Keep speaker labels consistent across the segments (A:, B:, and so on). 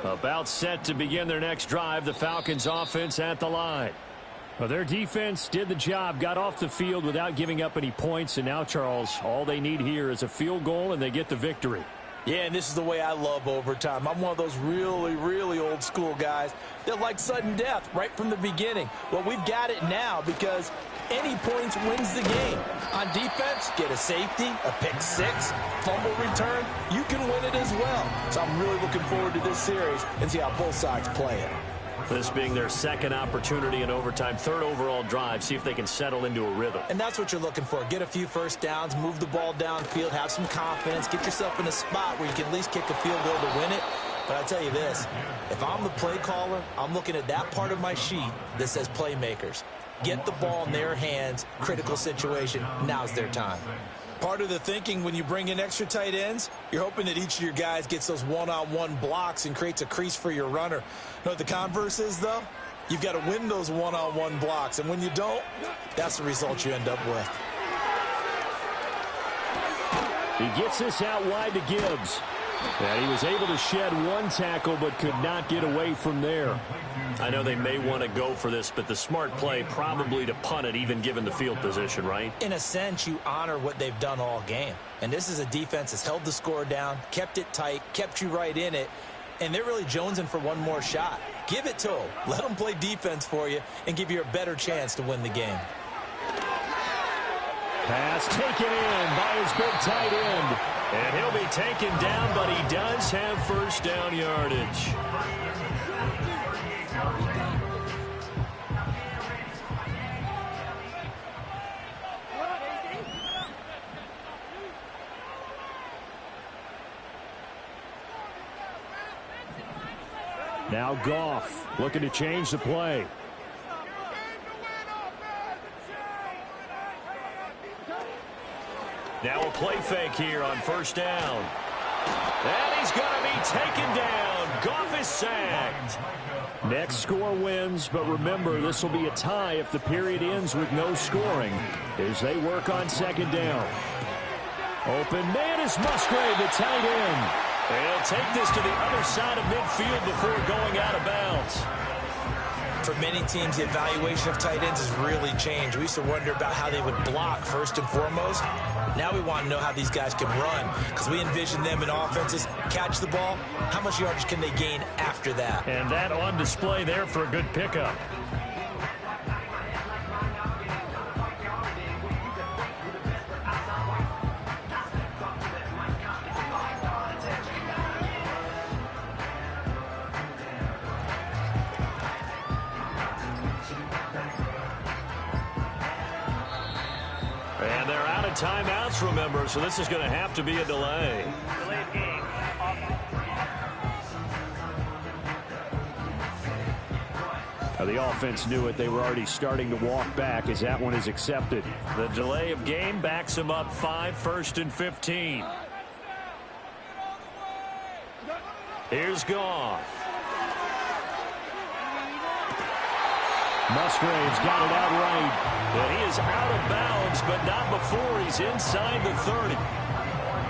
A: About set to begin their next drive, the Falcons offense at the line. Well, their defense did the job, got off the field without giving up any points, and now, Charles, all they need here is a field goal, and they get the victory.
B: Yeah, and this is the way I love overtime. I'm one of those really, really old school guys that like sudden death right from the beginning. Well, we've got it now because any points wins the game. On defense, get a safety, a pick six, fumble return, you can win it as well. So I'm really looking forward to this series and see how both sides play it.
A: This being their second opportunity in overtime, third overall drive, see if they can settle into a rhythm.
B: And that's what you're looking for. Get a few first downs, move the ball downfield, have some confidence, get yourself in a spot where you can at least kick a field goal to win it. But I tell you this, if I'm the play caller, I'm looking at that part of my sheet that says playmakers. Get the ball in their hands, critical situation, now's their time. Part of the thinking when you bring in extra tight ends, you're hoping that each of your guys gets those one-on-one blocks and creates a crease for your runner. You know what the converse is, though? You've got to win those one-on-one blocks, and when you don't, that's the result you end up with.
A: He gets this out wide to Gibbs. And he was able to shed one tackle but could not get away from there. I know they may want to go for this, but the smart play probably to punt it even given the field position, right?
B: In a sense, you honor what they've done all game. And this is a defense that's held the score down, kept it tight, kept you right in it, and they're really jonesing for one more shot. Give it to them. Let them play defense for you and give you a better chance to win the game.
A: Pass taken in by his big tight end. And he'll be taken down, but he does have first down yardage. Now Goff looking to change the play. Now a play fake here on first down. And he's going to be taken down. Goff is sacked. Next score wins, but remember, this will be a tie if the period ends with no scoring as they work on second down. Open man is Musgrave, the tight end. They'll take this to the other side of midfield before going out of bounds.
B: For many teams, the evaluation of tight ends has really changed. We used to wonder about how they would block first and foremost. Now we want to know how these guys can run because we envision them in offenses catch the ball. How much yardage can they gain after that?
A: And that on display there for a good pickup. And they're out of timeouts, remember, so this is going to have to be a delay.
C: Delayed game.
A: The offense knew it. They were already starting to walk back as that one is accepted. The delay of game backs them up 5, 1st and 15. Here's Goff. Musgrave's got it out right. And he is out of bounds, but not before he's inside the 30.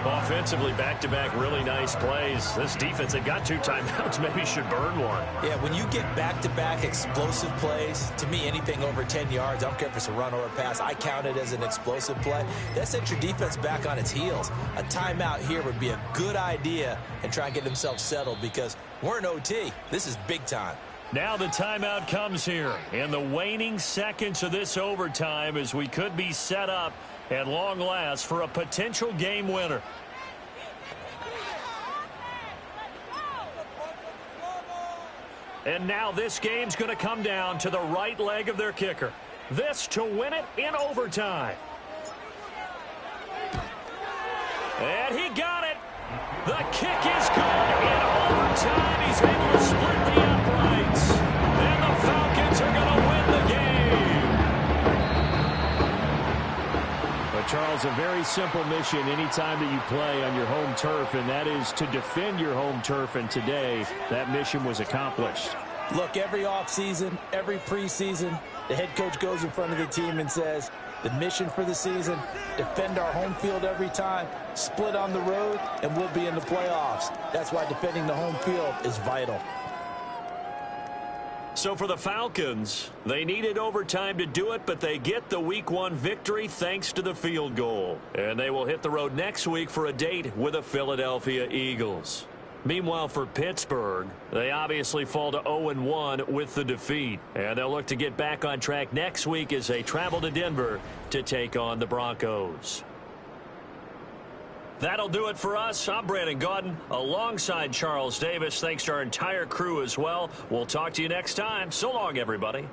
A: Offensively, back-to-back really nice plays. This defense, they got 2 timeouts, maybe should burn one.
B: Yeah, when you get back-to-back explosive plays, to me, anything over 10 yards, I don't care if it's a run or a pass, I count it as an explosive play. That sets your defense back on its heels. A timeout here would be a good idea and try and get themselves settled because we're in OT. This is big time.
A: Now the timeout comes here in the waning seconds of this overtime as we could be set up at long last for a potential game winner. And now this game's going to come down to the right leg of their kicker. This to win it in overtime. And he got it. The kick is good in overtime. He's able to split the uprights. And the Falcons are going to win the game. But, Charles, a very simple mission anytime that you play on your home turf, and that is to defend your home turf. And today, that mission was accomplished.
B: Look, every offseason, every preseason, the head coach goes in front of the team and says, The mission for the season, defend our home field every time, split on the road, and we'll be in the playoffs. That's why defending the home field is vital.
A: So for the Falcons, they needed overtime to do it, but they get the Week 1 victory thanks to the field goal. And they will hit the road next week for a date with the Philadelphia Eagles. Meanwhile, for Pittsburgh, they obviously fall to 0-1 with the defeat. And they'll look to get back on track next week as they travel to Denver to take on the Broncos. That'll do it for us. I'm Brandon Gaudin alongside Charles Davis. Thanks to our entire crew as well. We'll talk to you next time. So long, everybody.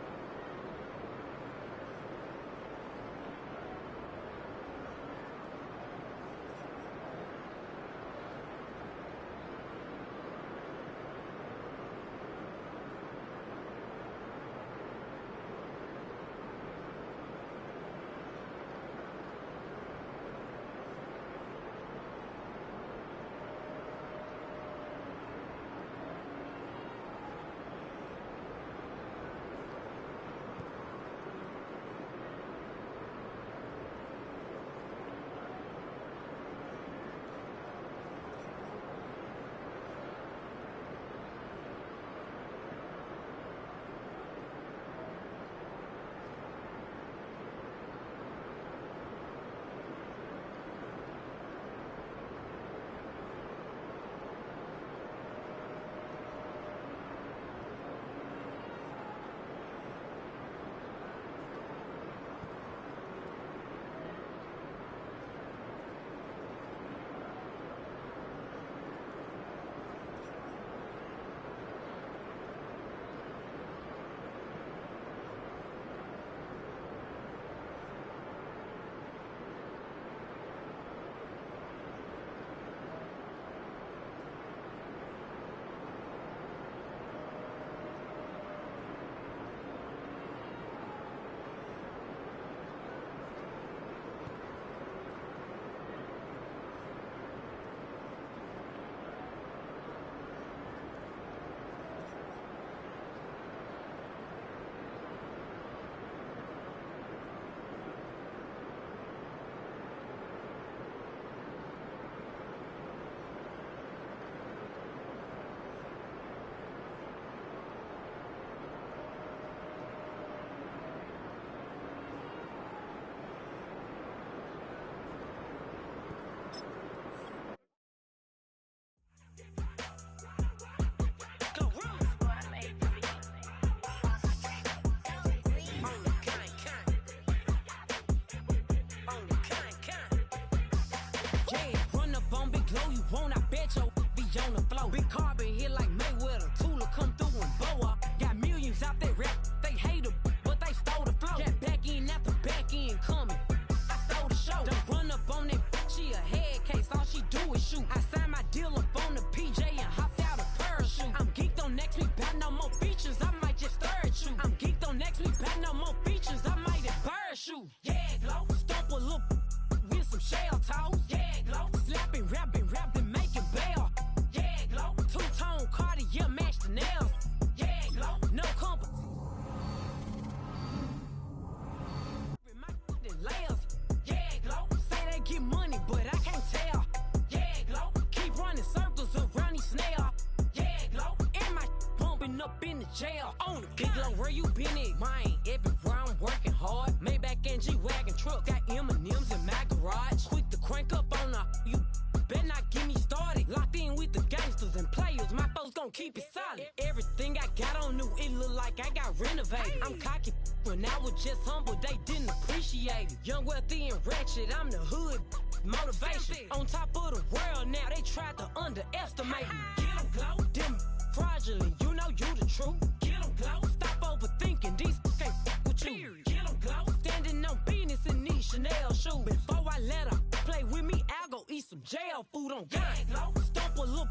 C: jail on the big low. Where you been at? Mine, everywhere I'm working hard. Maybach and G-Wagon truck, got M&M's in my garage. Quick to crank up on the you. Better not get me started. Locked in with the gangsters and players. My folks gon' keep it solid. Everything I got on new, it look like I got renovated. I'm cocky when I was just humble, they didn't appreciate it. Young, wealthy, and ratchet, I'm the hood motivation. On top of the world now, they tried to underestimate me. Get 'em glow, them fraudulent, you know you the truth. Get 'em glow, stop overthinking, these can't with you. Get 'em glow, standing on business in these Chanel shoes. Before I let her play with me, I'll go eat some jail food on gang. Stomp a little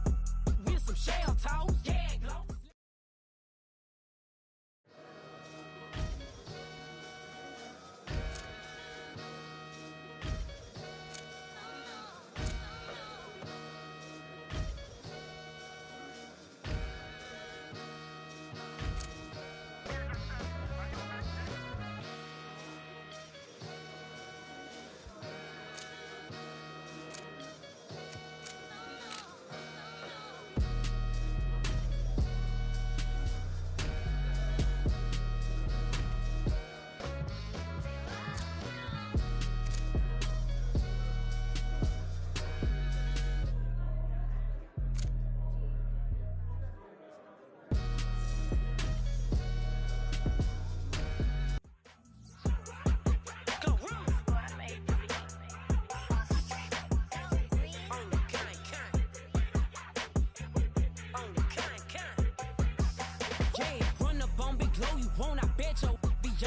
C: with some shell toes. Yeah, glow.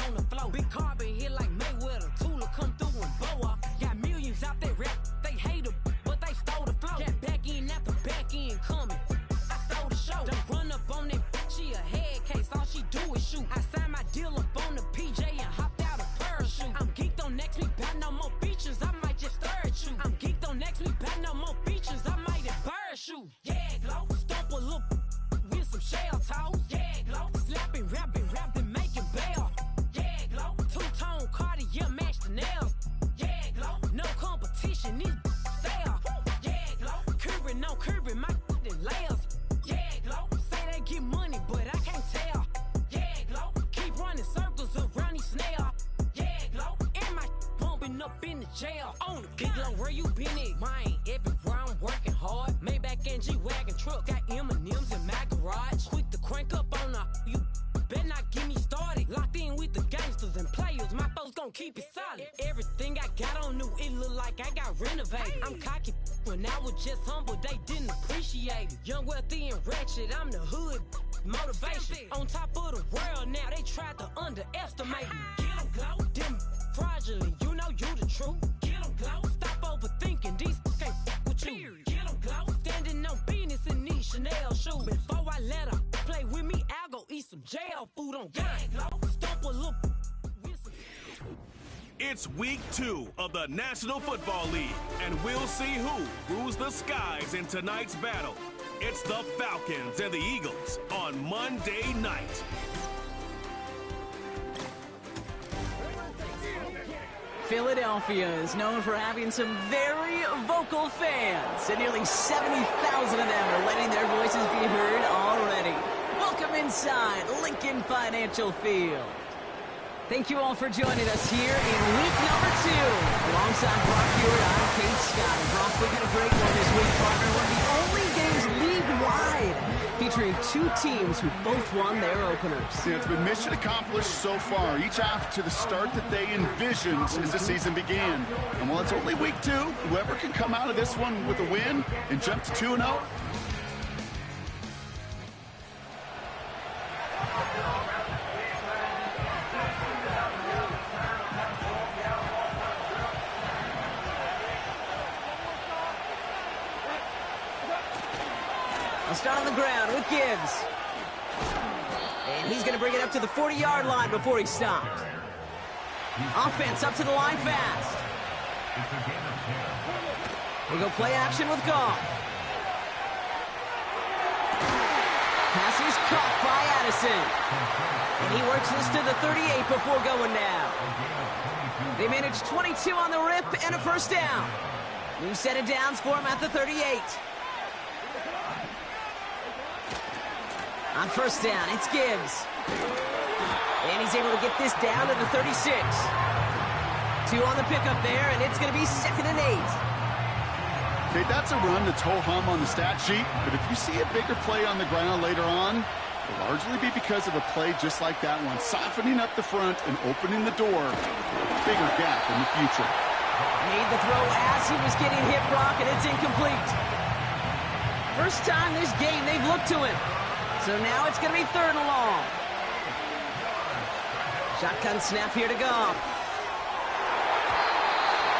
C: on the floor. Big carbon hit like Mayweather. Tula come through and boa. Got millions out there rap. They hate her, but they stole the flow. Got back in after back in coming. I stole the show. Don't run up on that. She a head case. All she do is shoot. I signed my deal up on the PJ and hopped out a parachute. I'm geeked on next week. Got no more features. I might just stare at you. I'm geeked on next week. Got no more features. I might embarrass you. Yeah, glow. Stomp a little with some shell toes. Yeah, glow. Slapping, rapping, making bail. Yeah, glow. Two-tone Cartier match the nails. Yeah, glow. No competition. These stale. Yeah, glow. Curbing, no curbing. My layers. Yeah, glow. Say they get money, but I can't tell. Yeah, glow. Keep running circles around these snail. Yeah, glow. And my bumping up in the jail. On the big glow, where you been at? Mine, everywhere I'm working hard. Maybach and G-Wagon truck. Got M&M's in my garage. Quick to crank up on her. You better not get me started. Locked in with the gangsters and players. My folks gon' keep it solid. Everything I got on new, it look like I got renovated. I'm cocky when I was just humble, they didn't appreciate it. Young, wealthy, and ratchet, I'm the hood motivation. On top of the world now, they tried to underestimate me. Get 'em, glow. Them fraudulent, you know you the truth. Get 'em, glow. Stop overthinking, these can't with you. Get 'em, glow. Standing on business in these Chanel shoes. Before I let her play with me, I'll go eat some jail food on gang, glow. Stomp a little.
D: It's week 2 of the National Football League, and we'll see who rules the skies in tonight's battle. It's the Falcons and the Eagles on Monday night.
E: Philadelphia is known for having some very vocal fans, and nearly 70,000 of them are letting their voices be heard already. Welcome inside Lincoln Financial Field. Thank you all for joining us here in week number 2. Alongside Brock Hewitt, I'm Kate Scott. And Brock, we got a great one this week, partner. One of the only games league-wide featuring 2 teams who both won their openers.
F: Yeah, it's been mission accomplished so far, each off to the start that they envisioned as the season began. And while it's only week 2, whoever can come out of this one with a win and jump to 2-0,
E: I'll start on the ground with Gibbs. And he's going to bring it up to the 40-yard line before he stops. Offense up to the line fast. We go play action with Goff. Pass is caught by Addison. And he works this to the 38 before going down. They manage 22 on the rip and a first down. New set of downs for him at the 38. On first down, it's Gibbs. And he's able to get this down to the 36. 2 on the pickup there, and it's going to be 2nd and 8.
F: okay, that's a run that's ho-hum on the stat sheet, but if you see a bigger play on the ground later on, it'll largely be because of a play just like that one, softening up the front and opening the door for a bigger gap in the future.
E: Made the throw as he was getting hit, Brock, and it's incomplete. First time this game they've looked to him. So now it's going to be 3rd and long. Shotgun snap here to Goff.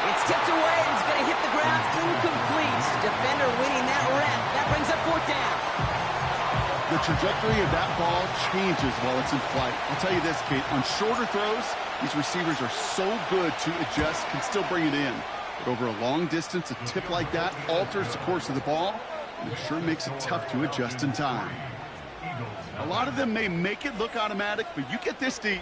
E: It's tipped away and it's going to hit the ground incomplete. Defender winning that rep. That brings up 4th down.
F: The trajectory of that ball changes while it's in flight. I'll tell you this, Kate, on shorter throws, these receivers are so good to adjust, can still bring it in. But over a long distance, a tip like that alters the course of the ball, and it sure makes it tough to adjust in time. A lot of them may make it look automatic, but you get this deep.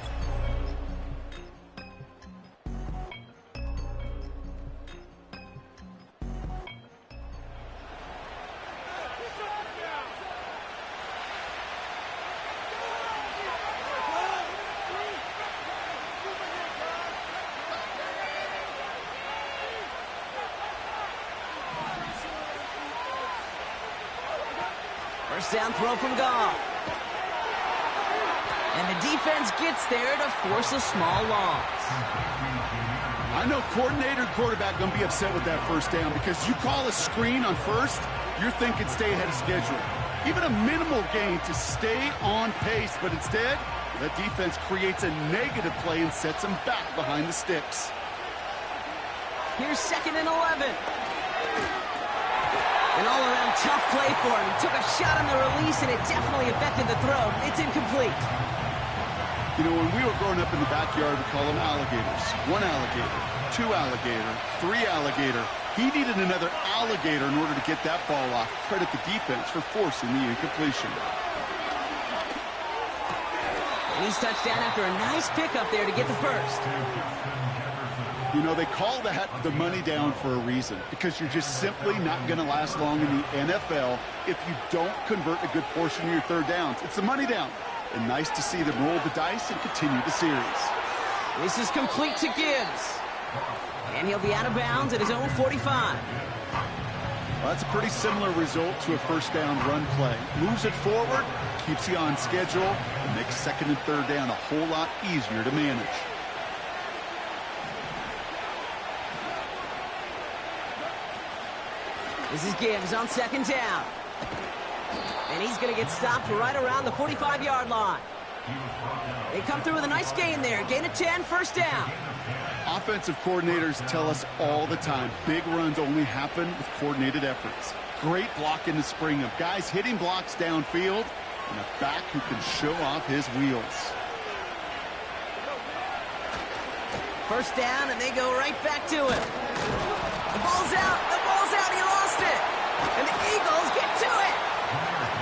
E: First down throw from Goff. And the defense gets there to force a small loss.
F: I know coordinator and quarterback going to be upset with that first down because you call a screen on first, you're thinking stay ahead of schedule. Even a minimal gain to stay on pace, but instead, That defense creates a negative play and sets them back behind the sticks.
E: Here's 2nd and 11. An all-around tough play for him. He took a shot on the release, and it definitely affected the throw. It's incomplete.
F: You know, when we were growing up in the backyard, we call them alligators. 1 alligator, 2 alligator, 3 alligator. He needed another alligator in order to get that ball off. Credit the defense for forcing the incompletion.
E: And he's touched down after a nice pickup there to get the first.
F: You know, they call that the money down for a reason, because you're just simply not going to last long in the NFL if you don't convert a good portion of your third downs. It's the money down. And nice to see them roll the dice and continue the series.
E: This is complete to Gibbs. And he'll be out of bounds at his own 45.
F: Well, that's a pretty similar result to a first down run play. Moves it forward, keeps you on schedule, and makes 2nd and 3rd down a whole lot easier to manage.
E: This is Gibbs on 2nd down. And he's going to get stopped right around the 45-yard line. They come through with a nice gain there. Gain of 10, first down.
F: Offensive coordinators tell us all the time, big runs only happen with coordinated efforts. Great block in the spring of guys hitting blocks downfield and a back who can show off his wheels.
E: First down, and they go right back to it. The ball's out. The ball's out. He lost it. And the Eagles get to it.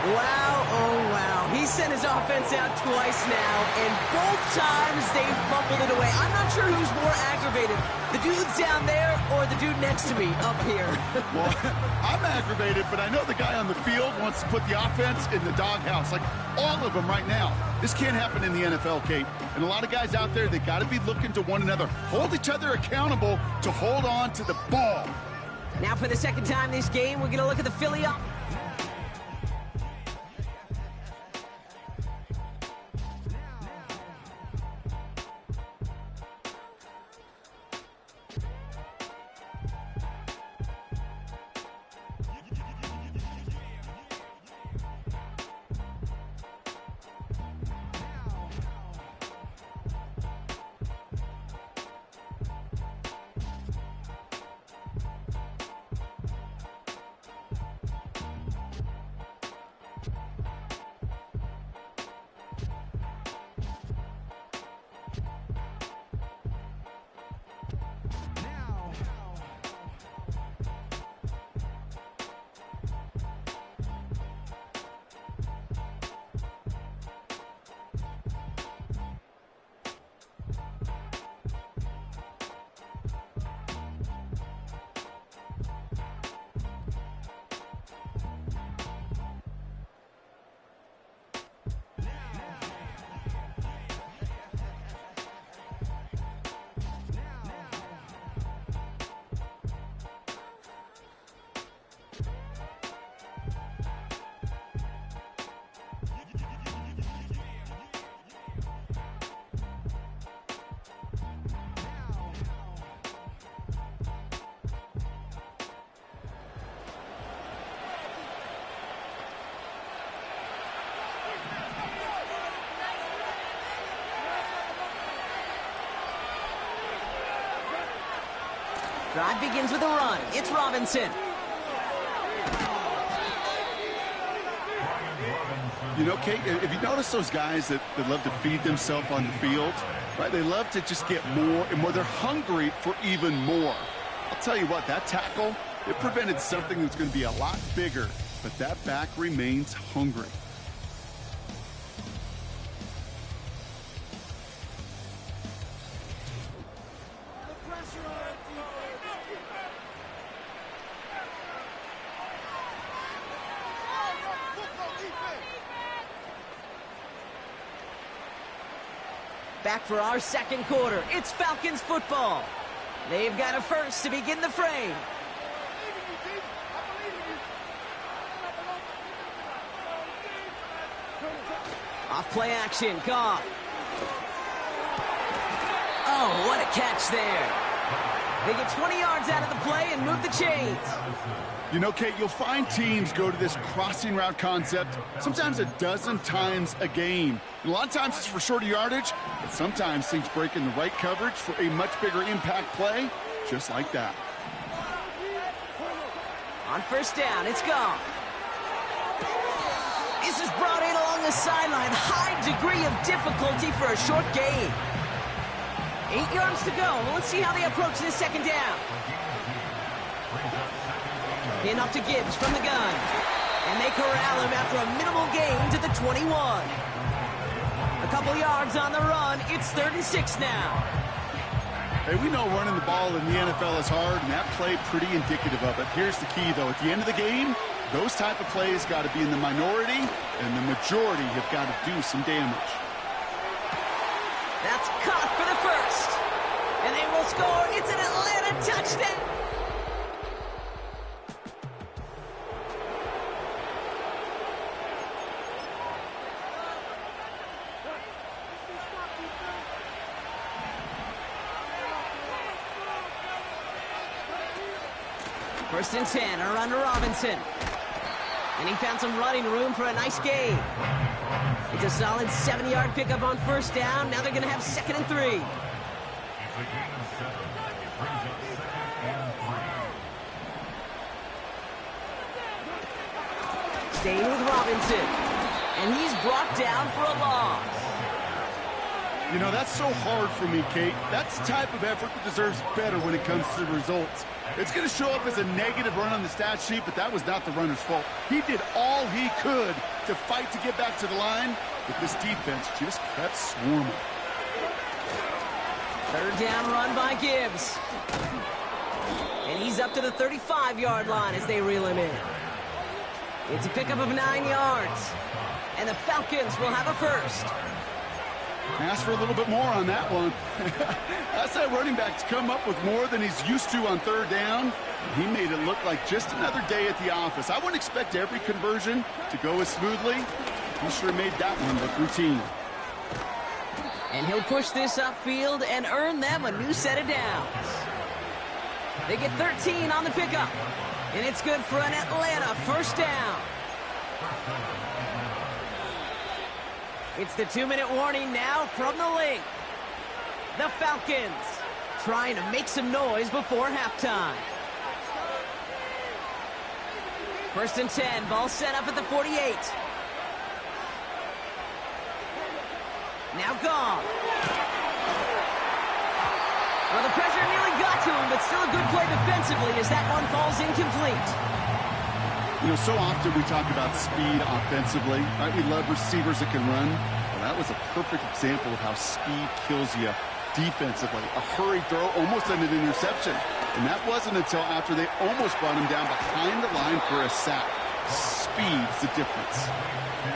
E: Wow, oh wow. He sent his offense out twice now, and both times they fumbled it away. I'm not sure who's more aggravated, the dudes down there or the dude next to me up here.
F: Well, I'm aggravated, but I know the guy on the field wants to put the offense in the doghouse, like all of them right now. This can't happen in the NFL, Kate. And a lot of guys out there, they got to be looking to one another, hold each other accountable to hold on to the ball.
E: Now for the second time this game, we're going to look at the Philly up. Drive begins with a run. It's Robinson.
F: You know, Kate, if you notice those guys that love to feed themselves on the field, right? They love to just get more and more. They're hungry for even more. I'll tell you what, that tackle, it prevented something that's going to be a lot bigger, but that back remains hungry.
E: Back for our second quarter. It's Falcons football. They've got a first to begin the frame. Off play action, Goff. Oh, what a catch there. They get 20 yards out of the play and move the chains.
F: You know, Kate, you'll find teams go to this crossing route concept sometimes a dozen times a game. And a lot of times it's for shorter yardage, but sometimes things break in the right coverage for a much bigger impact play, just like that.
E: On first down, it's gone. This is brought in along the sideline. High degree of difficulty for a short gain. 8 yards to go. Well, let's see how they approach this second down. In off to Gibbs from the gun. And they corral him after a minimal gain to the 21. A couple yards on the run. It's 3rd and 6 now.
F: Hey, we know running the ball in the NFL is hard, and that play pretty indicative of it. Here's the key, though. At the end of the game, those type of plays got to be in the minority, and the majority have got to do some damage.
E: That's caught for the first. And they will score. It's an Atlanta touchdown. First and 10, a run to Robinson. And he found some running room for a nice gain. It's a solid 70-yard pickup on first down. Now they're going to have 2nd and 3. Staying with Robinson. And he's brought down for a loss.
F: You know, that's so hard for me, Kate. That's the type of effort that deserves better when it comes to the results. It's going to show up as a negative run on the stat sheet, but that was not the runner's fault. He did all he could to fight to get back to the line, but this defense just kept swarming.
E: 3rd down run by Gibbs. And he's up to the 35-yard line as they reel him in. It's a pickup of 9 yards. And the Falcons will have a first.
F: Ask for a little bit more on that one. That's that running back to come up with more than he's used to on 3rd down. He made it look like just another day at the office. I wouldn't expect every conversion to go as smoothly. He sure made that one look routine.
E: And he'll push this upfield and earn them a new set of downs. They get 13 on the pickup. And it's good for an Atlanta first down. It's the 2-minute warning now from the link. The Falcons trying to make some noise before halftime. 1st and 10, ball set up at the 48. Now gone. Well, the pressure nearly got to him, but still a good play defensively as that one falls incomplete.
F: You know, so often we talk about speed offensively, right? We love receivers that can run. Well, that was a perfect example of how speed kills you defensively. A hurried throw almost ended an interception. And that wasn't until after they almost brought him down behind the line for a sack. Speed's the difference.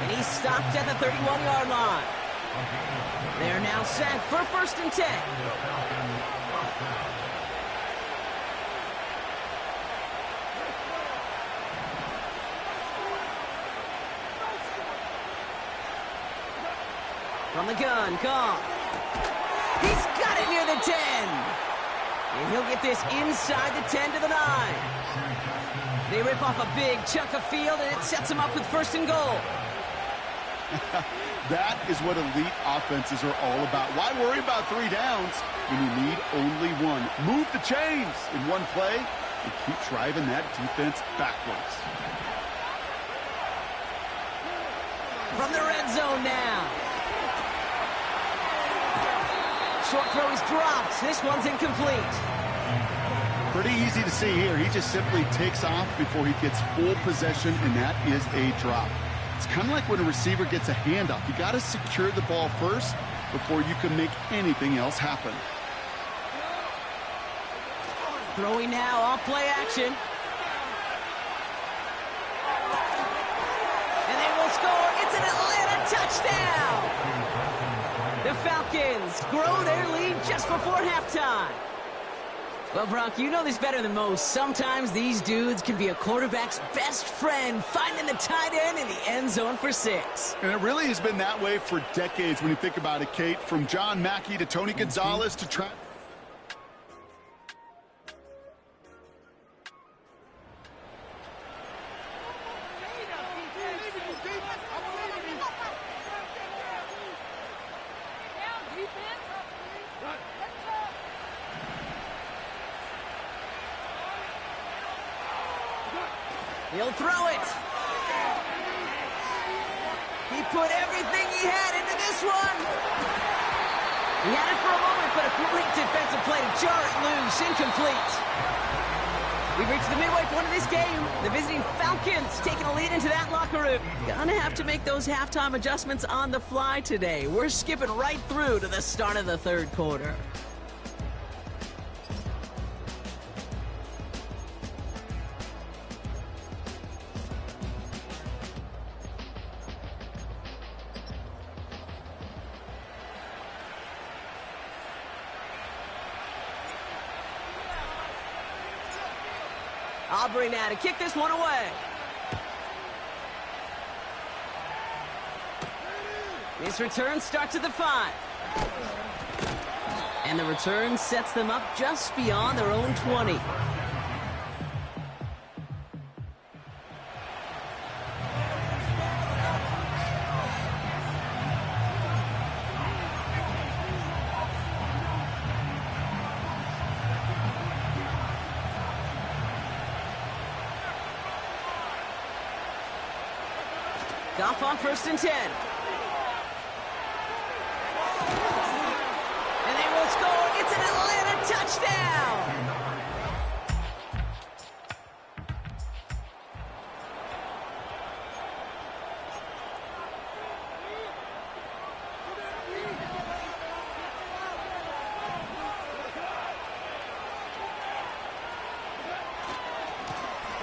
E: And he's stopped at the 31-yard line. They're now set for 1st and 10. From the gun, Goff. He's got it near the 10. And he'll get this inside the 10 to the 9. They rip off a big chunk of field, and it sets them up with 1st and goal.
F: That is what elite offenses are all about. Why worry about 3 downs when you need only 1? Move the chains in one play and keep driving that defense backwards.
E: From the red zone now. Short throw is dropped. This one's incomplete.
F: Pretty easy to see here. He just simply takes off before he gets full possession, and that is a drop. It's kind of like when a receiver gets a handoff. You got to secure the ball first before you can make anything else happen.
E: Throwing now off play action. And they will score. It's an Atlanta touchdown. The Falcons grow their lead just before halftime. Well, Brock, you know this better than most. Sometimes these dudes can be a quarterback's best friend, finding the tight end in the end zone for 6.
F: And it really has been that way for decades when you think about it, Kate. From John Mackey to Tony Gonzalez to
E: He'll throw it. He put everything he had into this one. He had it for a moment, but a great defensive play to jar it loose. Incomplete. We've reached the midway point of this game. The visiting Falcons taking a lead into that locker room. Gonna have to make those halftime adjustments on the fly today. We're skipping right through to the start of the third quarter. Aubrey now to kick this one away. This return starts at the 5. And the return sets them up just beyond their own 20. Goff on 1st and 10. And they will score. It's an Atlanta touchdown.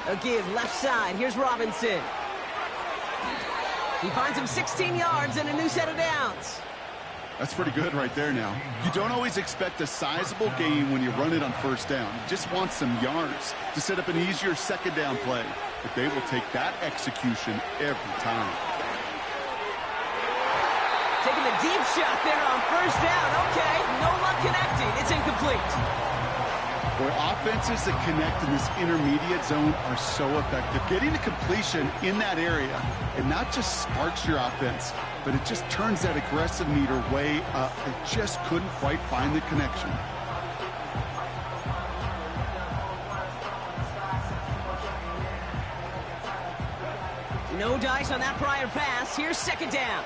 E: A give left side. Here's Robinson. He finds him 16 yards and a new set of downs.
F: That's pretty good right there now. You don't always expect a sizable gain when you run it on 1st down. You just want some yards to set up an easier 2nd down play. But they will take that execution every time.
E: Taking the deep shot there on 1st down. Okay, no luck connecting. It's incomplete.
F: Boy, offenses that connect in this intermediate zone are so effective. Getting the completion in that area, it not just sparks your offense, but it just turns that aggressive meter way up. They just couldn't quite find the connection.
E: No dice on that prior pass. Here's 2nd down.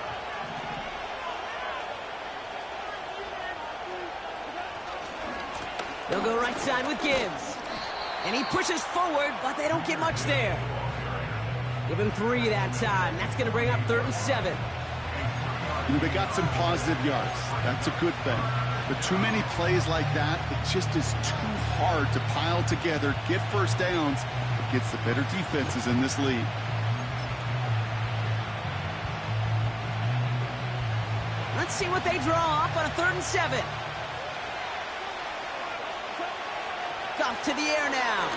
E: They'll go right side with Gibbs. And he pushes forward, but they don't get much there. Give him 3 that time. That's going to bring up 3rd and 7.
F: You know, they got some positive yards. That's a good thing. But too many plays like that, it just is too hard to pile together, get 1st downs against the better defenses in this league.
E: Let's see what they draw up on a 3rd and 7. Off to the air now.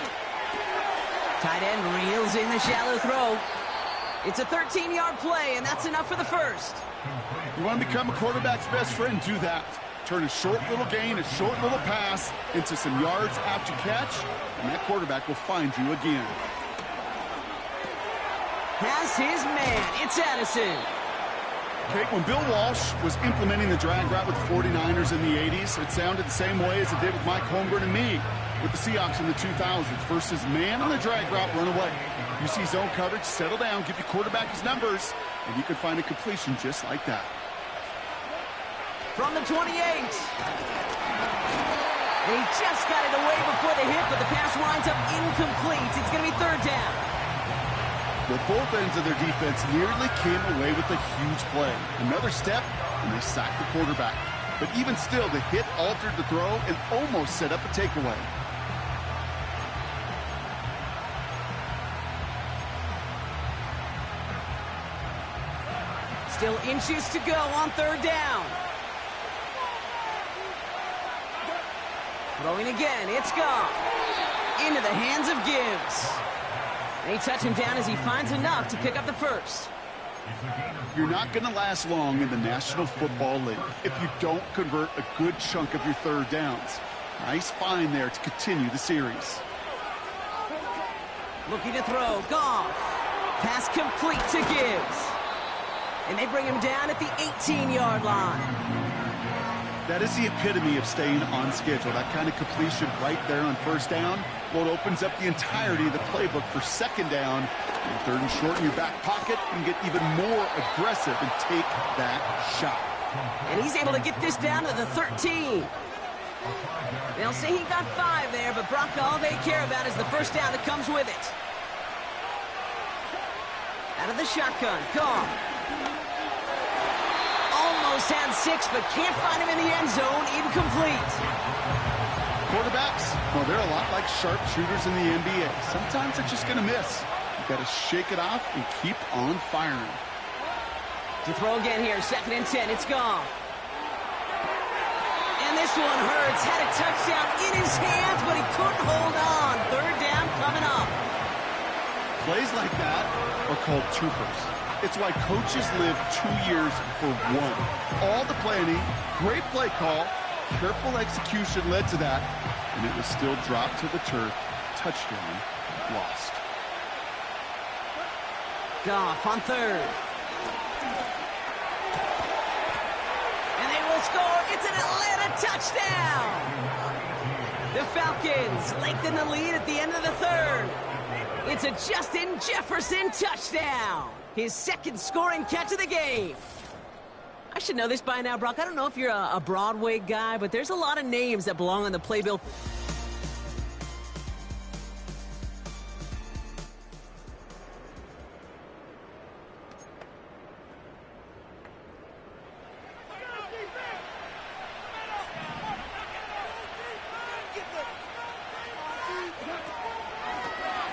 E: Tight end reels in the shallow throw. It's a 13-yard play, and that's enough for the 1st.
F: You want to become a quarterback's best friend? Do that. Turn a short little gain, a short little pass into some yards after catch, and that quarterback will find you again.
E: Has his man. It's Addison.
F: Okay, when Bill Walsh was implementing the drag route with the 49ers in the 80s, it sounded the same way as it did with Mike Holmgren and me with the Seahawks in the 2000s versus man on the drag route, run away. You see zone coverage, settle down, give your quarterback his numbers, and you can find a completion just like that.
E: From the 28. He just got it away before the hit, but the pass winds up incomplete. It's going to be 3rd down.
F: Well, both ends of their defense nearly came away with a huge play. Another step, and they sacked the quarterback. But even still, the hit altered the throw and almost set up a takeaway.
E: Still inches to go on 3rd down. Throwing again, it's Goff. Into the hands of Gibbs. They touch him down as he finds enough to pick up the 1st.
F: You're not going to last long in the National Football League if you don't convert a good chunk of your 3rd downs. Nice find there to continue the series.
E: Looking to throw, Goff. Pass complete to Gibbs. And they bring him down at the 18-yard line.
F: That is the epitome of staying on schedule. That kind of completion right there on first down. Well, it opens up the entirety of the playbook for second down. And third and short in your back pocket, you can get even more aggressive and take that shot.
E: And he's able to get this down to the 13. They'll say he got 5 there, but Brock, all they care about is the first down that comes with it. Out of the shotgun, Goff. Almost had 6, but can't find him in the end zone. Incomplete.
F: Quarterbacks, well, they're a lot like sharpshooters in the NBA. Sometimes they're just going to miss. You've got to shake it off and keep on firing.
E: To throw again here, 2nd and 10. It's Goff. And this one hurts. Had a touchdown in his hands, but he couldn't hold on. 3rd down coming up.
F: Plays like that are called twofers. It's why coaches live 2 years for one. All the planning, great play call, careful execution led to that, and it was still dropped to the turf. Touchdown lost.
E: Goff on 3rd. And they will score. It's an Atlanta touchdown. The Falcons lengthen the lead at the end of the 3rd. It's a Justin Jefferson touchdown. His 2nd scoring catch of the game. I should know this by now, Brock. I don't know if you're a Broadway guy, but there's a lot of names that belong on the playbill.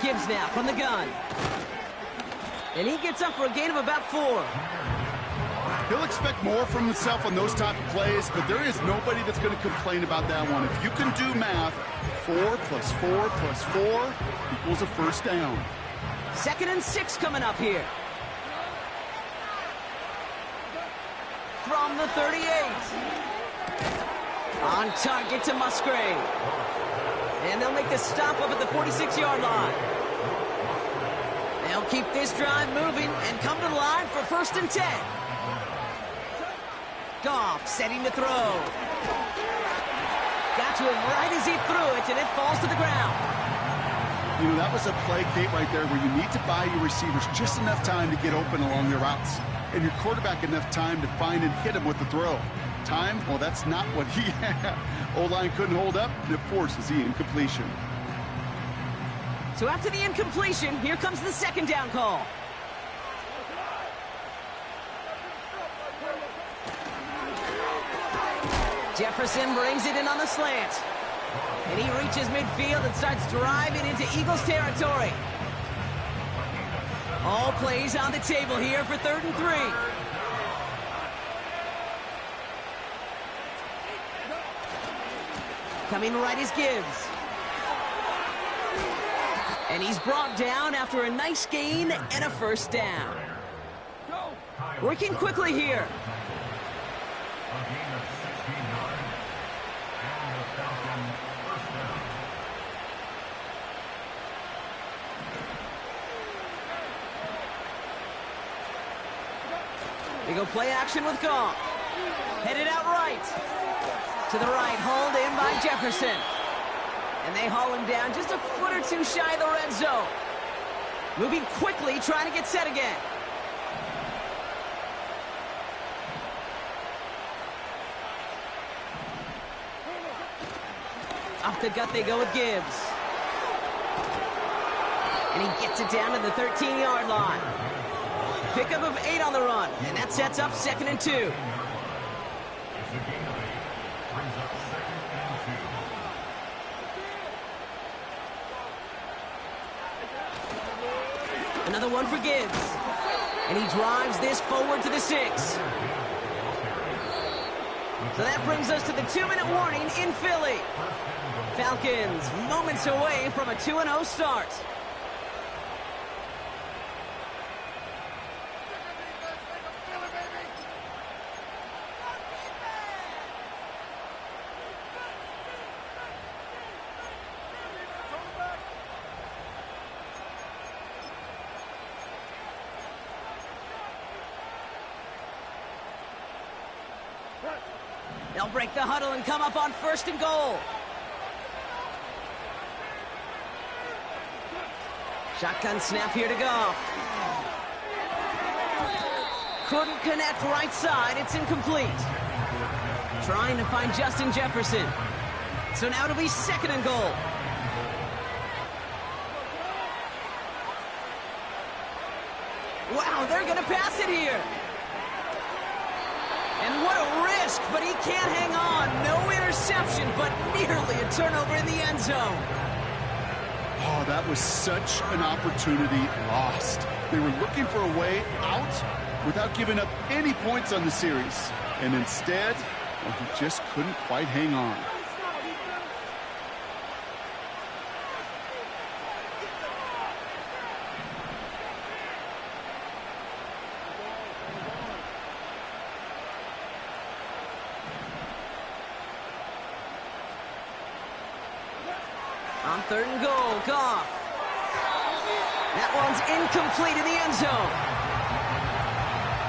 E: Gibbs now from the gun. And he gets up for a gain of about 4.
F: He'll expect more from himself on those type of plays, but there is nobody that's going to complain about that one. If you can do math, 4 plus 4 plus 4 equals a first down.
E: 2nd and 6 coming up here. From the 38. On target to Musgrave. And they'll make the stop up at the 46-yard line. They'll keep this drive moving and come to the line for 1st and 10. Goff setting to throw. Got to him right as he threw it, and it falls to the ground.
F: You know, that was a play, Kate, right there where you need to buy your receivers just enough time to get open along their routes. And your quarterback enough time to find and hit him with the throw. Time, well, that's not what he had. O-line couldn't hold up, and it forces the incompletion.
E: So after the incompletion, here comes the 2nd down call. Jefferson brings it in on the slant. And he reaches midfield and starts driving into Eagles territory. All plays on the table here for 3rd and 3. Coming right is Gibbs. And he's brought down after a nice gain and a first down. Working quickly here. They go play action with Goff. Headed out right. To the right, hauled in by Jefferson. And they haul him down just a foot or 2 shy of the red zone. Moving quickly, trying to get set again. Off the gut they go with Gibbs. And he gets it down to the 13-yard line. Pickup of 8 on the run, and that sets up 2nd and 2. Another one for Gibbs. And he drives this forward to the 6. So that brings us to the 2-minute warning in Philly. Falcons moments away from a 2-0 start. They'll break the huddle and come up on 1st and goal. Shotgun snap here to Goff. Couldn't connect right side. It's incomplete. Trying to find Justin Jefferson. So now it'll be 2nd and goal. Wow, they're going to pass it here. And what a risk, but he can't hang on. No interception, but nearly a turnover in the end zone.
F: Oh, that was such an opportunity lost. They were looking for a way out without giving up any points on the series. And instead, well, he just couldn't quite hang on.
E: On 3rd and goal, Goff. That one's incomplete in the end zone.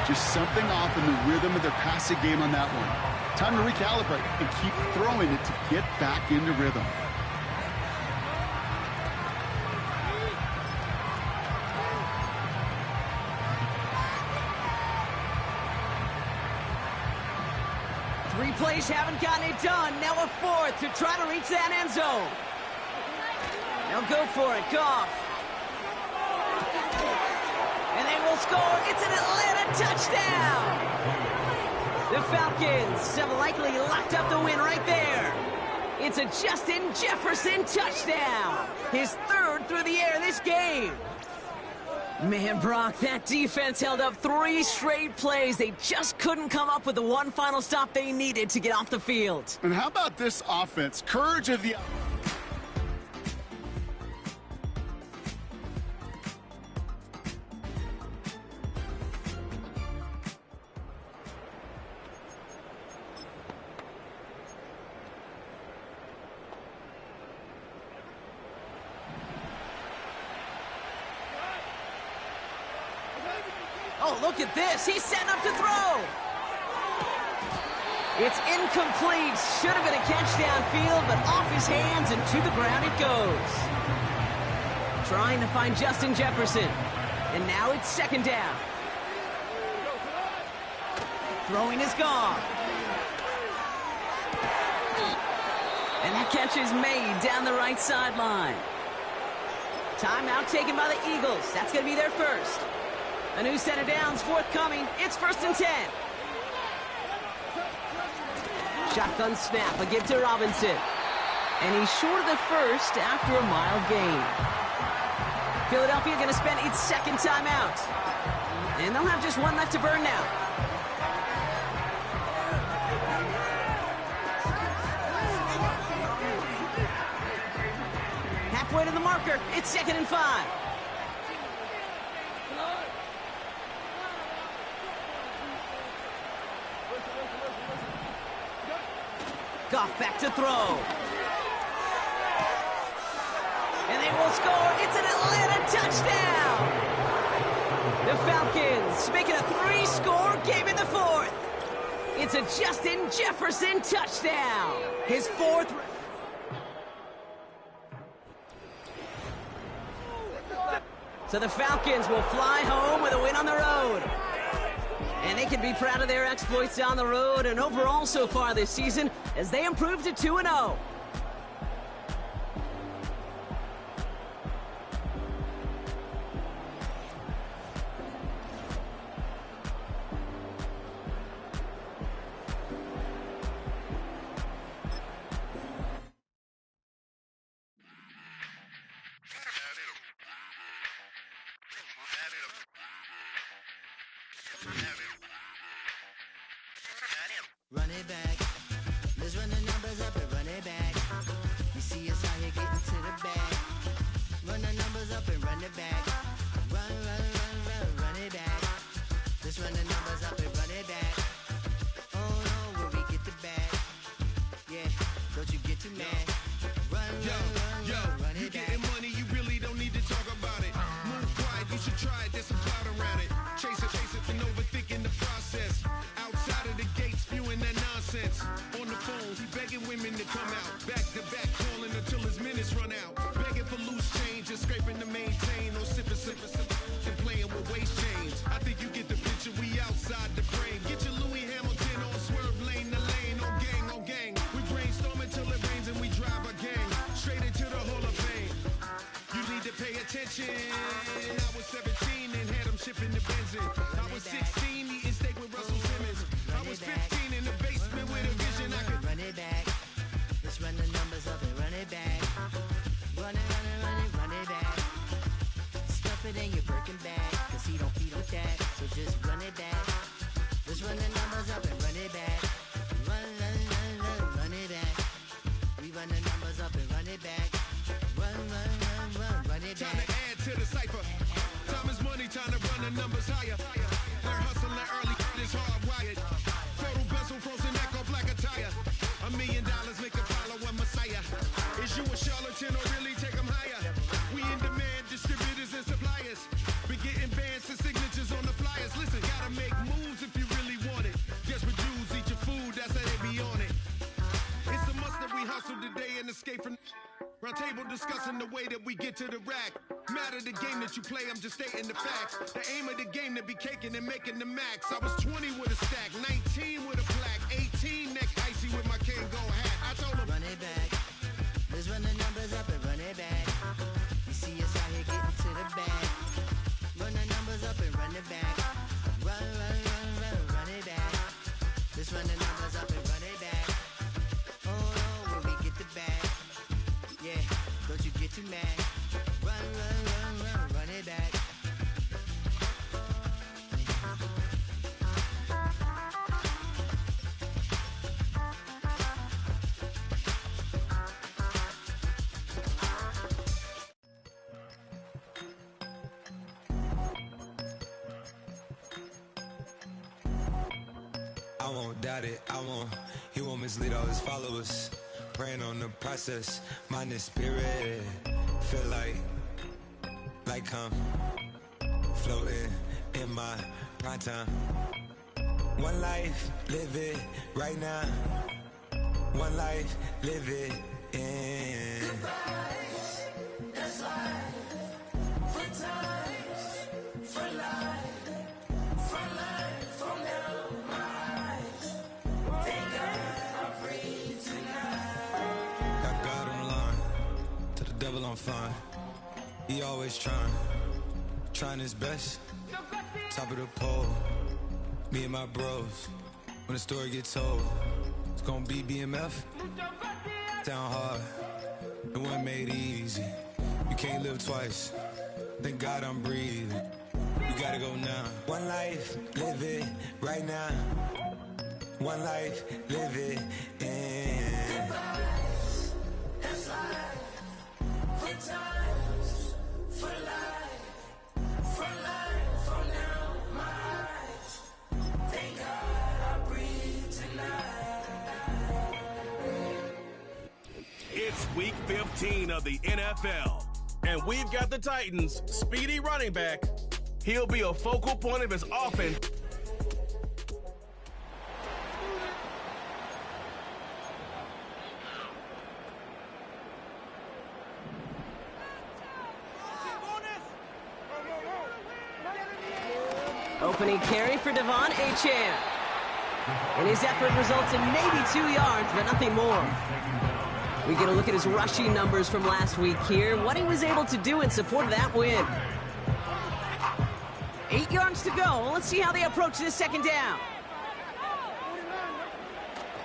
F: Just something off in the rhythm of their passing game on that one. Time to recalibrate and keep throwing it to get back into rhythm.
E: Three plays haven't gotten it done. Now a 4th to try to reach that end zone. They'll go for it, Goff. And they will score. It's an Atlanta touchdown. The Falcons have likely locked up the win right there. It's a Justin Jefferson touchdown. His 3rd through the air this game. Man, Brock, that defense held up 3 straight plays. They just couldn't come up with the one final stop they needed to get off the field.
F: And how about this offense? Courage of the...
E: Oh, look at this. He's setting up to throw. It's incomplete. Should have been a catch downfield, but off his hands and to the ground it goes. Trying to find Justin Jefferson. And now it's 2nd down. Throwing is gone. And that catch is made down the right sideline. Timeout taken by the Eagles. That's going to be their first. A new set of downs forthcoming. It's 1st and 10. Shotgun snap, a give to Robinson. And he's short of the first after a mild gain. Philadelphia going to spend its 2nd timeout. And they'll have just one left to burn now. Halfway to the marker. It's 2nd and 5. Goff back to throw. And they will score. It's an Atlanta touchdown. The Falcons making a 3-score game in the 4th. It's a Justin Jefferson touchdown. His 4th. So the Falcons will fly home with a win on the road. And they can be proud of their exploits on the road and overall so far this season as they improved to 2-0.
G: Run it back. Let's run the numbers up and run it back. You see us out here getting to the bag. Run the numbers up and run it back. Run it back. Let's run the numbers up and run it back. Oh no, when we get the bag. Yeah, don't you get too mad. Run it back.
D: You getting money, you really don't need to talk about it. Move quiet, you should try it, there's some clout around it. Chase it, and overthinking the process. Outside of the gates, spewing that nonsense. sense. On the phone, he begging women to come out. Back to back, calling until his minutes run out. Begging for loose change, just scraping to maintain. Or sipping, and playing with waist chains. I think you get the picture, we outside the frame. Get your Louis Hamilton on swerve lane to lane. On gang. We brainstorm until it rains and we drive a gang. Straight into the Hall of Fame. You need to pay attention. I was 17 and had them shipping the Benzin. I was 16 eating steak with Russell Simmons. I was 15 in the basement with a vision. I could
G: run it back. Let's run the numbers up and run it back. Run it back. Stuff it in your Birkin bag, cause he don't feed with that. So just run it back. Let's run the numbers up and run it back. Run it back. We run the numbers up and run it back. Run it
D: time
G: back.
D: to add to the cipher. Time is money, time to run the numbers higher. Learn hustling early, it's hardwired. Photo bezel, frozen neck or black attire. $1 million make a follow a messiah. Is you a charlatan or really take them higher? We in demand, distributors and suppliers. Be getting bands and signatures on the flyers. Listen, gotta make moves if you really want it. Desperate Jews eat your food, that's how they be on it. It's a must that we hustle today and escape from round table discussing the way that we get to the rack. Matter the game that you play, I'm just stating the facts. The aim of the game to be caking and making the max. I was 20 with a stack, 19 with a plaque, 18 neck icy with my Kango hat. I told him,
G: Run it back. Let's run the numbers up and run it back. You see us out here getting to the bag. Run the numbers up and run it back. Run it back. Let's run the numbers up and run it back. Oh, when we get the bag. Yeah, don't you get too mad. Run it back.
H: I won't doubt it, he won't mislead all his followers. Praying on the process, mind and spirit. Feel like I'm floating in my prime time. One life, live it right now. One life, live it in.
I: Goodbyes, that's life. For times, for life. For life, from now, my eyes. Thank God I'm free tonight.
H: Got God on the line, to the devil I'm fine. He always trying his best. Top of the pole, me and my bros. When the story gets told, it's gonna be BMF. Down hard, it wasn't made easy. You can't live twice. Thank God I'm breathing. We gotta go now. One life, live it right now. One life, live it in.
I: Goodbyes, that's life. For times, for life. For life, from now, my eyes. Thank God I breathe tonight.
D: it's week 15 of the NFL. And we've got the Titans' speedy running back. He'll be a focal point of his offense.
E: Opening carry for Devon Achane. And his effort results in maybe 2 yards, but nothing more. We get a look at his rushing numbers from last week here, what he was able to do in support of that win. 8 yards to go. Let's see how they approach this second down.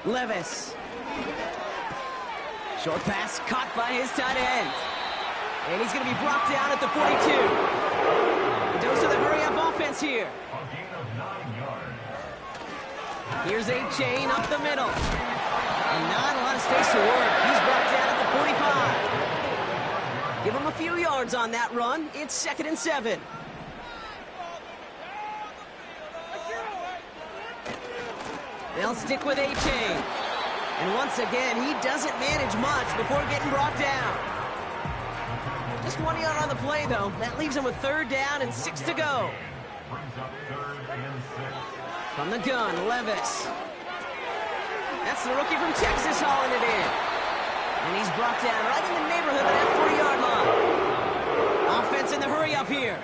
E: Levis. Short pass caught by his tight end. And he's going to be brought down at the 42. The dose of the hurry-up offense here. Here's Achane up the middle. And not a lot of space to work. He's brought down at the 45. Give him a few yards on that run. It's 2nd and 7. They'll stick with Achane. And once again, he doesn't manage much before getting brought down. Just 1 yard on the play, though. That leaves him with 3rd down and 6 to go. From the gun, Levis. That's the rookie from Texas hauling it in. And he's brought down right in the neighborhood of that 40-yard line. Offense in the hurry up here.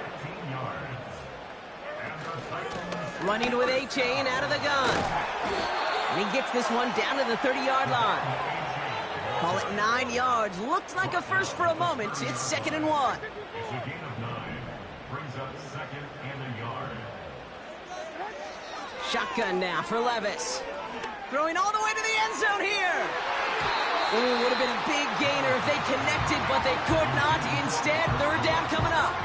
E: Running with A-Chain out of the gun. And he gets this one down to the 30-yard line. Call it 9 yards. Looked like a first for a moment. It's 2nd and 1.
J: It's a gain of 9. Brings up 2nd and a yard.
E: Shotgun now for Levis. Throwing all the way to the end zone here. Ooh, would have been a big gainer if they connected, but they could not. Instead, 3rd down coming up.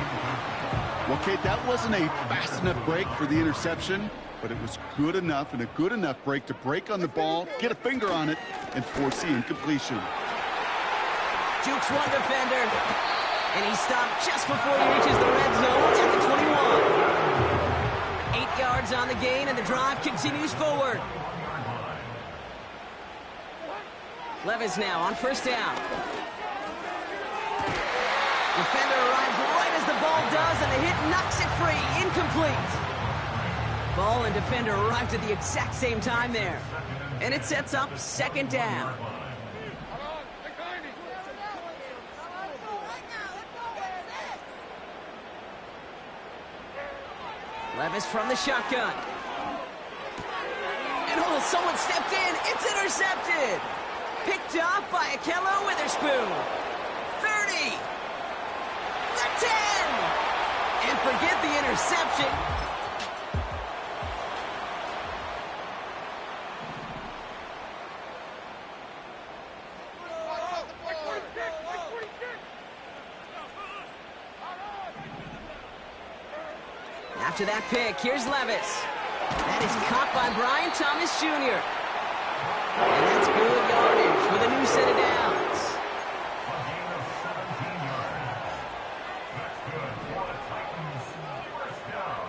F: Well, Kate, that wasn't a fast enough break for the interception, but it was good enough and a good enough break to break on the ball, get a finger on it, and force the incompletion.
E: Jukes one defender, and he stopped just before he reaches the red zone at the 21. 8 yards on the gain, and the drive continues forward. Levis now on 1st down. Defender arrives right as the ball does, and the hit knocks it free. Incomplete. Ball and defender arrived at the exact same time there. And it sets up 2nd down. Levis from the shotgun. And oh, someone stepped in. It's intercepted. Picked off by Akello Witherspoon. 30. The 10. And forget the interception. After that pick, here's Levis. That is caught by Brian Thomas Jr. And that's good yardage with a new set of downs.
J: A gain of 17 yards. That's good for the Titans. 1st down.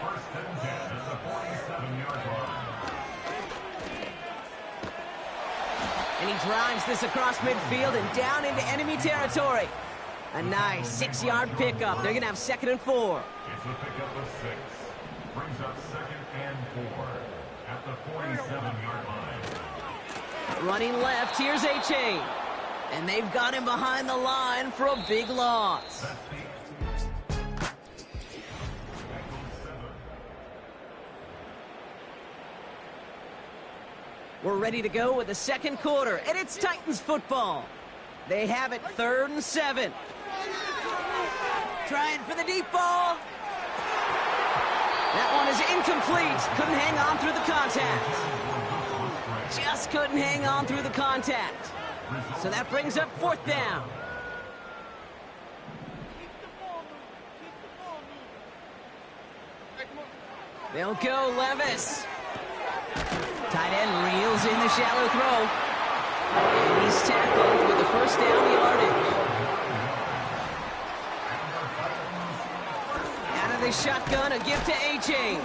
J: 1st and 10 at the 47-yard line.
E: And he drives this across midfield and down into enemy territory. A nice 6-yard pickup. They're going to have 2nd and 4.
J: It's a pickup of 6. Brings up 2nd and 4 at the 47-yard line.
E: Running left, here's A-Chain. And they've got him behind the line for a big loss. We're ready to go with the 2nd quarter, and it's Titans football. They have it 3rd and 7. Trying for the deep ball. That one is incomplete. Couldn't hang on through the contact. Just couldn't hang on through the contact. So that brings up 4th down. They'll go Levis. Tight end reels in the shallow throw. And he's tackled with the 1st down yardage. Out of the shotgun, a gift to A-Chain.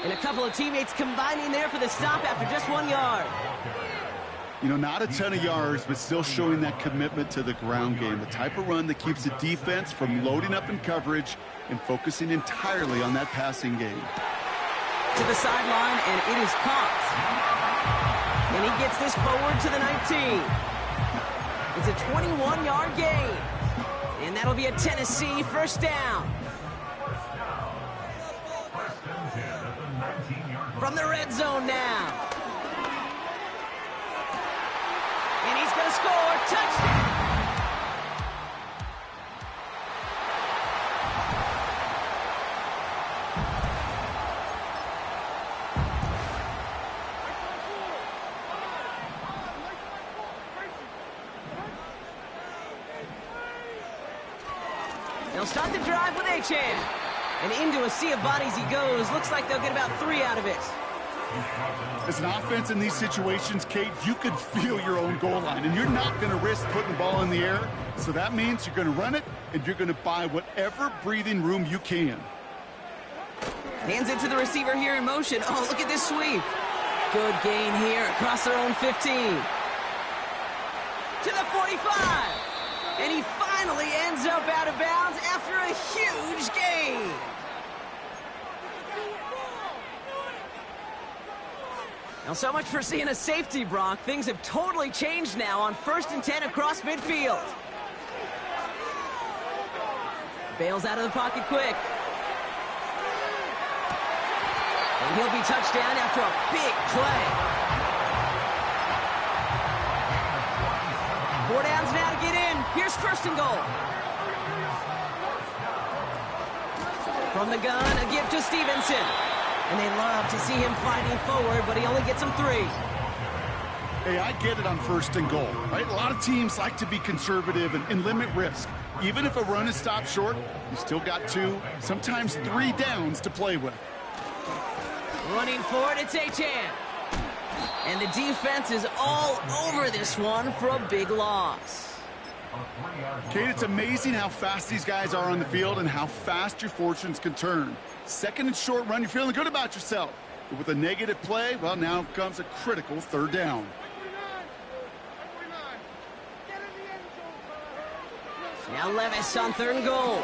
E: And a couple of teammates combining there for the stop after just 1 yard.
F: You know, not a ton of yards, but still showing that commitment to the ground game. The type of run that keeps the defense from loading up in coverage and focusing entirely on that passing game.
E: To the sideline, and it is caught. And he gets this forward to the 19. It's a 21-yard gain. And that'll be a Tennessee 1st down. From the red zone now. And he's going to score. Touchdown. They'll start the drive with A-Chain. And into a sea of bodies he goes. Looks like they'll get about 3 out of it.
F: As an offense in these situations, Kate, you could feel your own goal line, and you're not going to risk putting the ball in the air. So that means you're going to run it, and you're going to buy whatever breathing room you can.
E: Hands it to the receiver here in motion. Oh, look at this sweep. Good gain here across their own 15. To the 45. And he finally ends up out of bounds after a huge gain. Now, so much for seeing a safety, Brock. Things have totally changed now on 1st and 10 across midfield. Bails out of the pocket quick. And he'll be touched down after a big play. 4 downs now to get in. Here's 1st and goal. From the gun, a gift to Stevenson. And they love to see him fighting forward, but he only gets them 3.
F: Hey, I get it on 1st and goal, right? A lot of teams like to be conservative and limit risk. Even if a run is stopped short, you still got 2, sometimes 3 downs to play with.
E: Running forward, it's Achane. And the defense is all over this one for a big loss.
F: Kate, it's amazing how fast these guys are on the field and how fast your fortunes can turn. 2nd and short run, you're feeling good about yourself. But with a negative play, well, now comes a critical 3rd down.
E: Now Levis on 3rd and goal.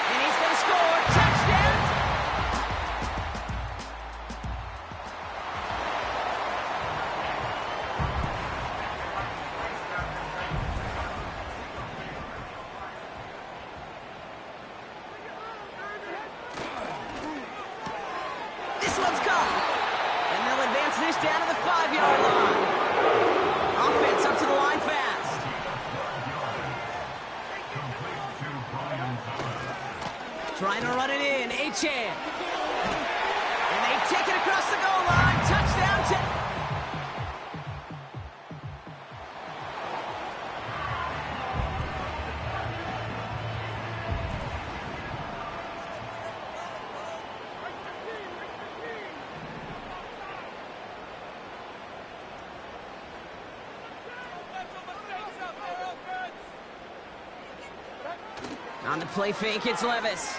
E: And he's going to score. Touchdown! This one's caught. And they'll advance this down to the 5-yard line. Offense up to the line fast. Trying to run it in, Achane. And they take it across the goal line. Touchdown to... On the play fake, it's Levis.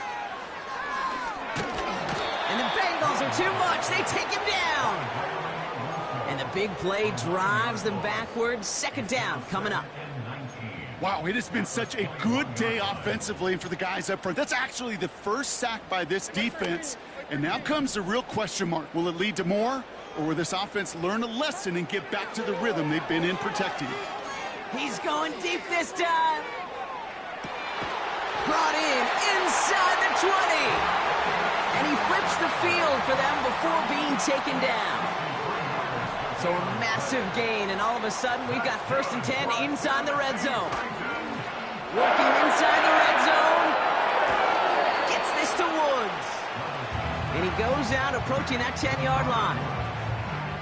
E: And the Bengals are too much. They take him down. And the big play drives them backwards. 2nd down coming up.
F: Wow, it has been such a good day offensively for the guys up front. That's actually the 1st sack by this defense. And now comes the real question mark. Will it lead to more? Or will this offense learn a lesson and get back to the rhythm they've been in protecting?
E: He's going deep this time. Brought in inside the 20. And he flips the field for them before being taken down. So a massive gain, and all of a sudden we've got 1st and 10 inside the red zone. Working inside the red zone. Gets this to Woods. And he goes out approaching that 10-yard line.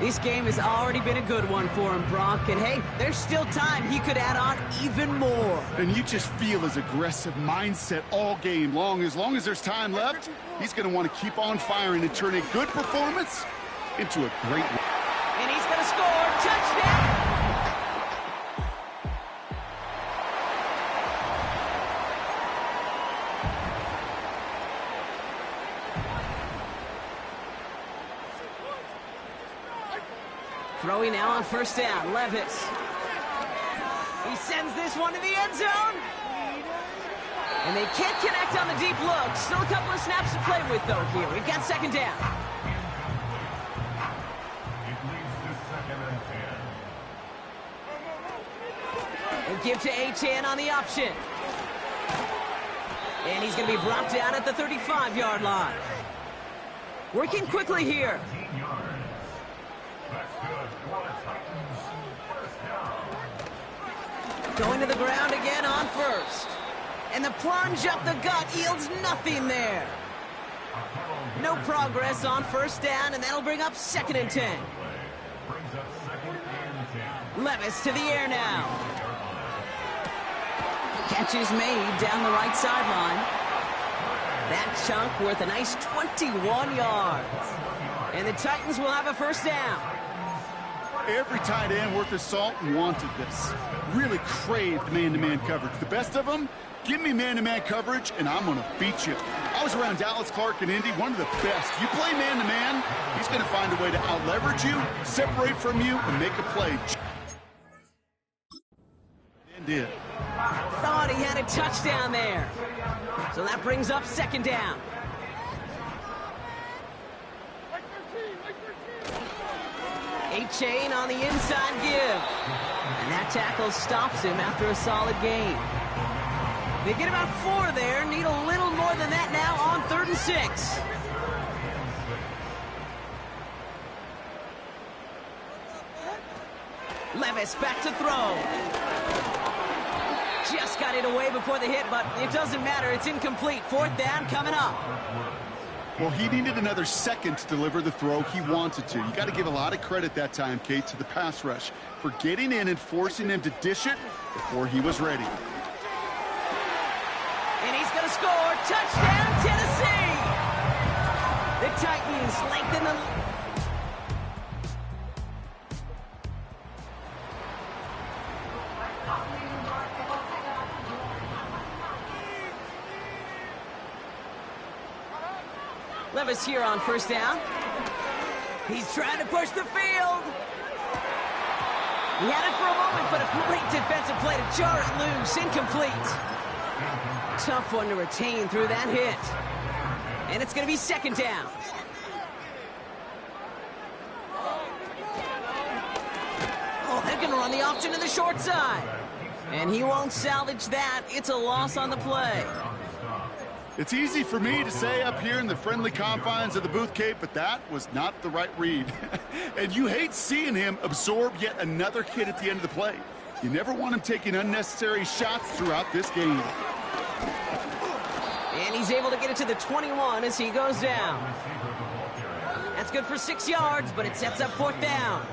E: This game has already been a good one for him, Brock. And hey, there's still time. He could add on even more.
F: And you just feel his aggressive mindset all game long. As long as there's time left, he's going to want to keep on firing and turn a good performance into a great one.
E: And he's going to score. Touchdown! Throwing now on 1st down, Levis. He sends this one to the end zone. And they can't connect on the deep look. Still a couple of snaps to play with, though, here. We've got 2nd down.
J: It leads to 2nd and 10.
E: And give to Achane on the option. And he's going to be brought down at the 35-yard line. Working quickly here. Going to the ground again on 1st. And the plunge up the gut yields nothing there. No progress on 1st down, and that'll bring up 2nd and 10. Levis to the air now. Catch is made down the right sideline. That chunk worth a nice 21 yards. And the Titans will have a 1st down.
F: Every tight end worth his salt wanted this. Really craved man-to-man coverage. The best of them, give me man-to-man coverage, and I'm going to beat you. I was around Dallas Clark and Indy, one of the best. You play man-to-man, he's going to find a way to out-leverage you, separate from you, and make a play. And did.
E: Thought he had a touchdown there. So that brings up 2nd down. A-Chain on the inside give. And that tackle stops him after a solid gain. They get about 4 there. Need a little more than that now on 3rd and 6. Levis back to throw. Just got it away before the hit, but it doesn't matter. It's incomplete. 4th down coming up.
F: Well, he needed another second to deliver the throw he wanted to. You got to give a lot of credit that time, Kate, to the pass rush for getting in and forcing him to dish it before he was ready.
E: And he's going to score. Touchdown, Tennessee! The Titans lengthen the... Levis here on 1st down. He's trying to push the field. He had it for a moment, but a great defensive play to jar it loose. Incomplete. Tough one to retain through that hit. And it's going to be 2nd down. Oh, they're going to run the option to the short side. And he won't salvage that. It's a loss on the play.
F: It's easy for me to say up here in the friendly confines of the booth, Kate, but that was not the right read. And you hate seeing him absorb yet another hit at the end of the play. You never want him taking unnecessary shots throughout this game.
E: And he's able to get it to the 21 as he goes down. That's good for 6 yards, but it sets up 4th down.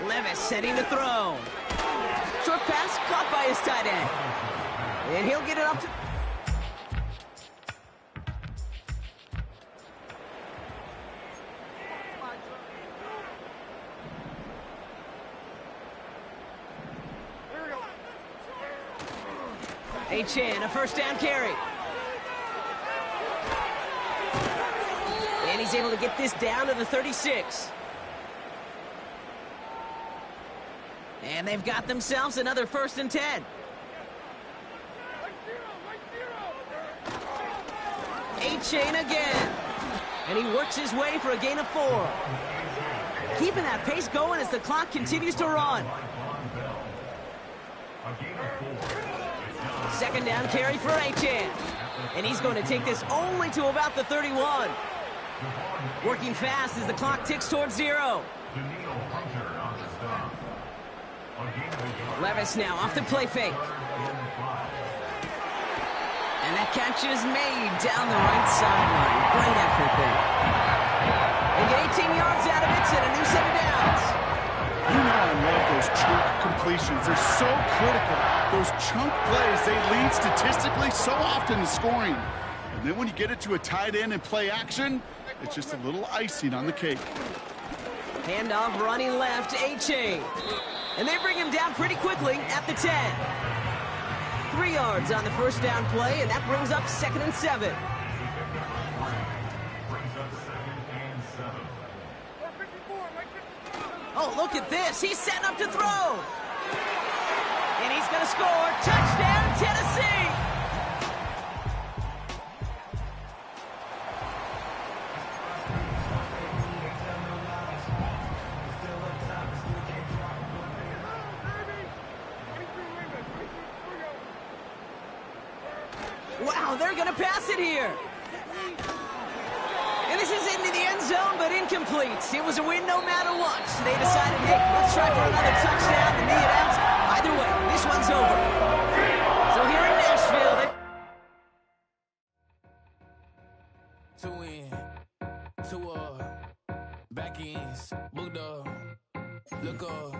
E: Levis setting to throw. Short pass caught by his tight end. And he'll get it up to... A-Chain, a 1st down carry. And he's able to get this down to the 36. And they've got themselves another 1st and 10. A-Chain again. And he works his way for a gain of 4. Keeping that pace going as the clock continues to run. 2nd down carry for A-Chain. And he's going to take this only to about the 31. Working fast as the clock ticks towards 0. Levis now off the play fake. And that catch is made down the right sideline. Great effort there. They get 18 yards out of it and a new set of downs.
F: You know I love those chunk completions. They're so critical. Those chunk plays, they lead statistically so often to scoring. And then when you get it to a tight end and play action, it's just a little icing on the cake.
E: Handoff running left, A-Chain. And they bring him down pretty quickly at the 10. 3 yards on the 1st down play, and that brings up 2nd and 7. Oh, look at this. He's setting up to throw. And he's going to score. Touchdown, Tennessee! Wow, they're going to pass it here. And this is into the end zone, but incomplete. It was a win no matter what. They decided, hey, let's try for another touchdown to knee it out. Either way, this one's over. So here in Nashville, they...
K: Two in, 2 up, back ends, booked up, look up,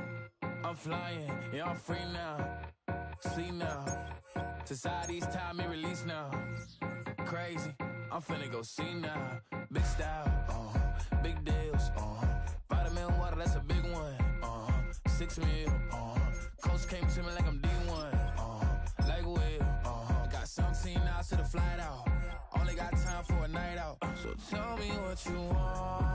K: I'm flying, yeah, I'm free now, see now, society's time me release now, crazy, I'm finna go see now, big style, big deals, vitamin water, that's a big one, 6 mil, coach came to me like I'm D1, like Will, got 17 hours to the flight out, only got time for a night out, so tell me what you want.